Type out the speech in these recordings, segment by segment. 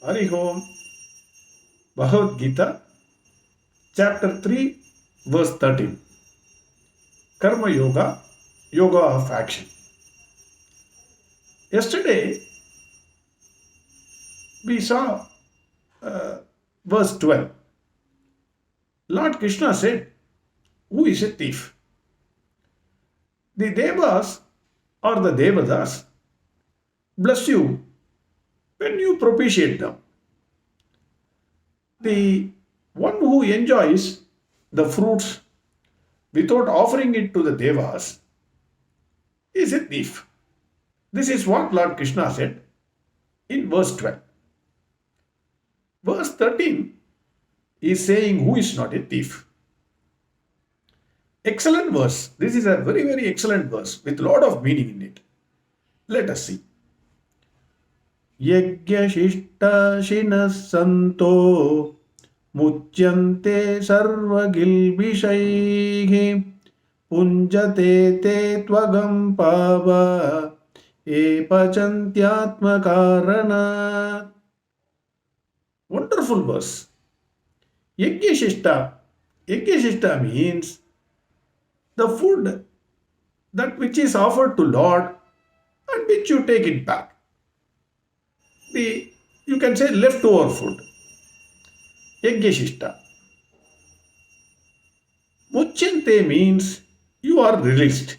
Hari Om, Bhagavad Gita, chapter 3, verse 13. Karma Yoga, Yoga of Action. Yesterday, we saw verse 12. Lord Krishna said, who is a thief? The Devas or the Devadas bless you when you propitiate them. The one who enjoys the fruits without offering it to the Devas is a thief. This is what Lord Krishna said in verse 12. Verse 13 is saying who is not a thief. Excellent verse. This is a very, very excellent verse with a lot of meaning in it. Let us see. Yagyashishtashinas santo muchyante sarvagilbishaihi punjate te tvagam pava epachantyatmakarana. Wonderful verse. Yagyashishta. Yagyashishta means the food that which is offered to Lord and which you take it back. You can say leftover food. Yagyashishta. Muchyante means you are released.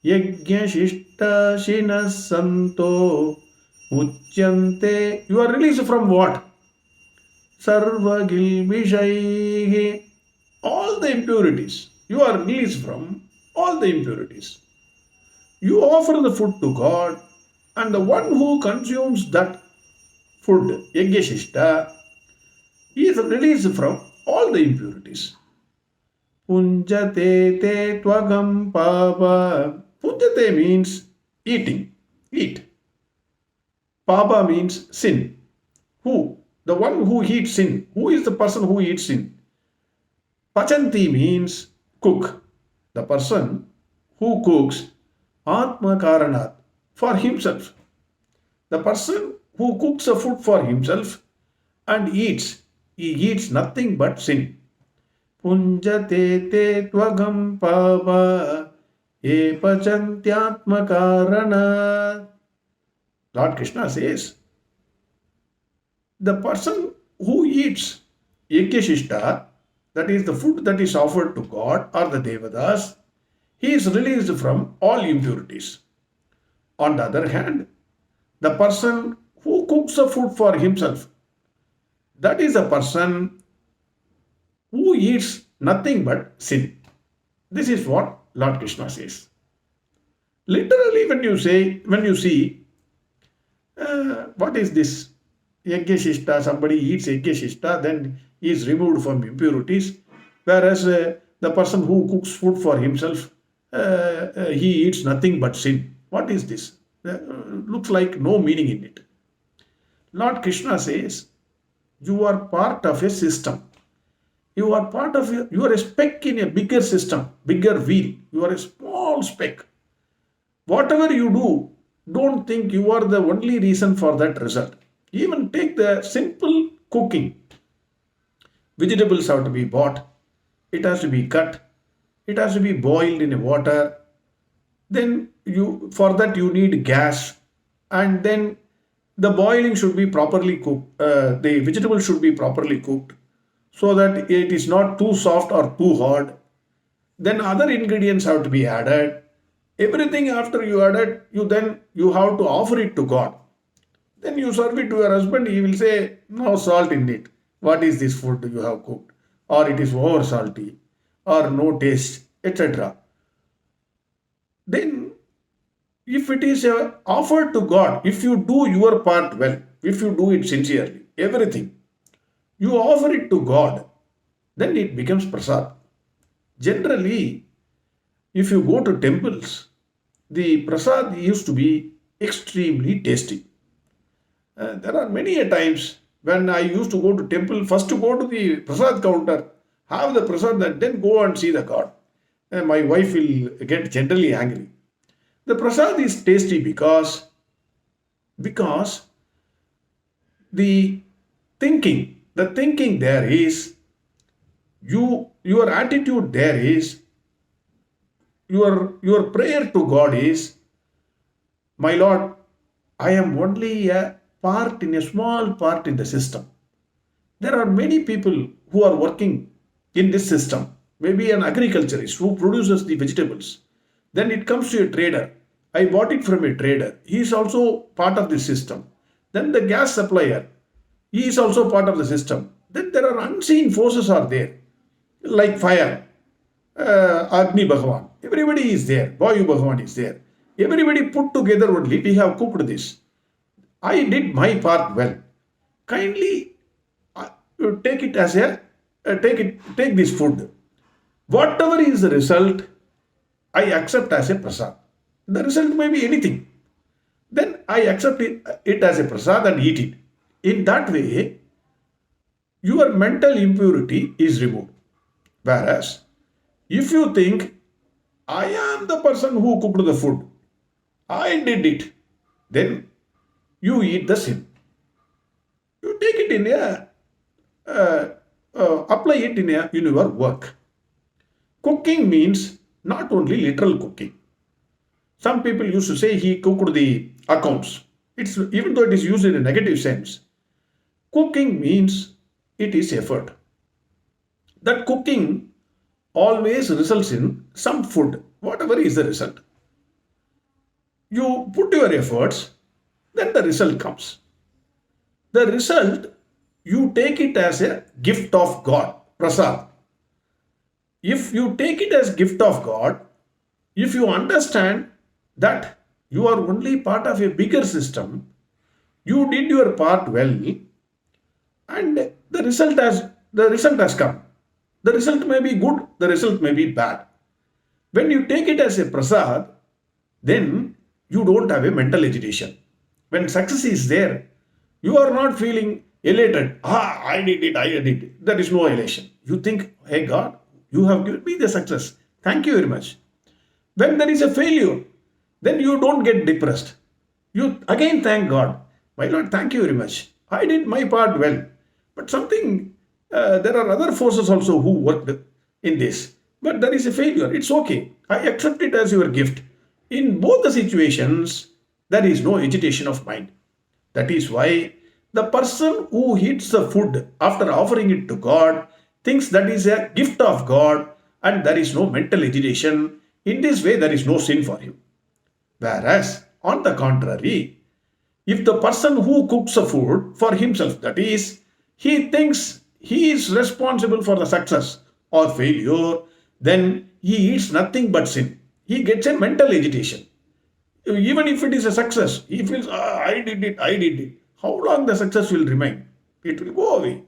Yagyashishta shinas santo muchyante. You are released from what? Sarvagilbishaihi. All the impurities. You are released from all the impurities. You offer the food to God, and the one who consumes that food, Yagyashishta, he is released from all the impurities. Punjate te tvagam pava. Punjate means eating, eat. Papa means sin. Who? The one who eats sin. Who is the person who eats sin? Pachanti means cook. The person who cooks Atma Karanat for himself. The person who cooks a food for himself and eats, he eats nothing but sin. Punjate te tvagam pava epachantyatma karana. Lord Krishna says, the person who eats Yagyashishta, that is the food that is offered to God or the Devadas, he is released from all impurities. On the other hand, the person who cooks a food for himself, that is a person who eats nothing but sin. This is what Lord Krishna says. Literally, when you see, what is this? Yagyashishta, somebody eats Yagyashishta, then he is removed from impurities. Whereas the person who cooks food for himself, he eats nothing but sin. What is this? Looks like no meaning in it. Lord Krishna says, you are part of a system. You are you are a speck in a bigger system, bigger wheel. You are a small speck. Whatever you do, don't think you are the only reason for that result. Even take the simple cooking. Vegetables have to be bought. It has to be cut. It has to be boiled in water. Then for that you need gas, and then the boiling should be properly cooked. The vegetable should be properly cooked so that it is not too soft or too hard. Then other ingredients have to be added. Everything after you added, you have to offer it to God. Then you serve it to your husband. He will say, no salt in it. What is this food you have cooked? Or it is over salty, or no taste, etc. Then, if it is offered to God, if you do your part well, if you do it sincerely, everything, you offer it to God, then it becomes prasad. Generally, if you go to temples, the prasad used to be extremely tasty. There are many a times when I used to go to temple, first to go to the prasad counter, have the prasad, and then go and see the God. And my wife will get generally angry. The prasad is tasty because The the thinking there is, your attitude there is, your prayer to God is, my Lord, I am only a part in a small part in the system. There are many people who are working in this system. Maybe an agriculturist who produces the vegetables. Then it comes to a trader. I bought it from a trader. He is also part of the system. Then the gas supplier. He is also part of the system. Then there are unseen forces are there, like fire, Agni Bhagavan. Everybody is there. Vayu Bhagavan is there. Everybody put together only we have cooked this. I did my part well. Kindly you take it as a take this food. Whatever is the result, I accept as a prasad. The result may be anything. Then I accept it as a prasad and eat it. In that way, your mental impurity is removed. Whereas, if you think, I am the person who cooked the food, I did it, then you eat the sin. You take it in apply it in your work. Cooking means not only literal cooking. Some people used to say he cooked the accounts. It's even though it is used in a negative sense. Cooking means it is effort. That cooking always results in some food, whatever is the result. You put your efforts, then the result comes. The result, you take it as a gift of God, prasad. If you take it as gift of God, if you understand that you are only part of a bigger system, you did your part well, and the result has come. The result may be good, the result may be bad. When you take it as a prasad, then you don't have a mental agitation. When success is there, you are not feeling elated. I did it, I did it. There is no elation. You think, hey God, you have given me the success. Thank you very much. When there is a failure, then you don't get depressed. You again thank God. My Lord, thank you very much. I did my part well. But there are other forces also who worked in this. But there is a failure. It's okay. I accept it as your gift. In both the situations, there is no agitation of mind. That is why the person who eats the food after offering it to God thinks that is a gift of God and there is no mental agitation. In this way, there is no sin for him. Whereas, on the contrary, if the person who cooks the food for himself, that is, he thinks he is responsible for the success or failure, then he eats nothing but sin. He gets a mental agitation. Even if it is a success, he feels, I did it, I did it. How long the success will remain? It will go away.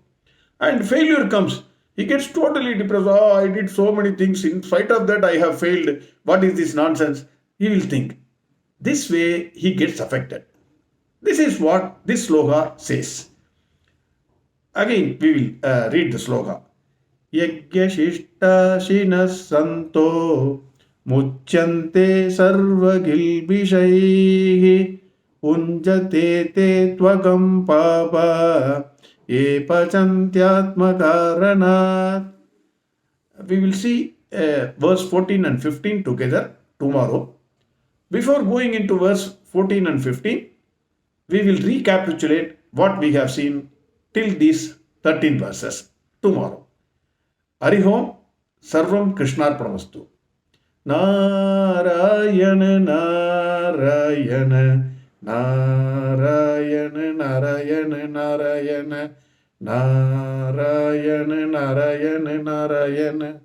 And failure comes. He gets totally depressed. Oh, I did so many things. In spite of that, I have failed. What is this nonsense? He will think. This way, he gets affected. This is what this sloka says. Again, we will read the sloka. Yagyashishtashinas santo muchyante sarvagilbishaihi unjate te tvagam papa ye pachantyatmakaranat. We will see verse 14 and 15 together tomorrow. Before going into verse 14 and 15, we will recapitulate what we have seen till these 13 verses tomorrow. Hari Om, Sarvam Krishnarpramasthu. Narayana, Narayana, Narayana, Narayana, Narayana, Narayana, Narayana, Narayana.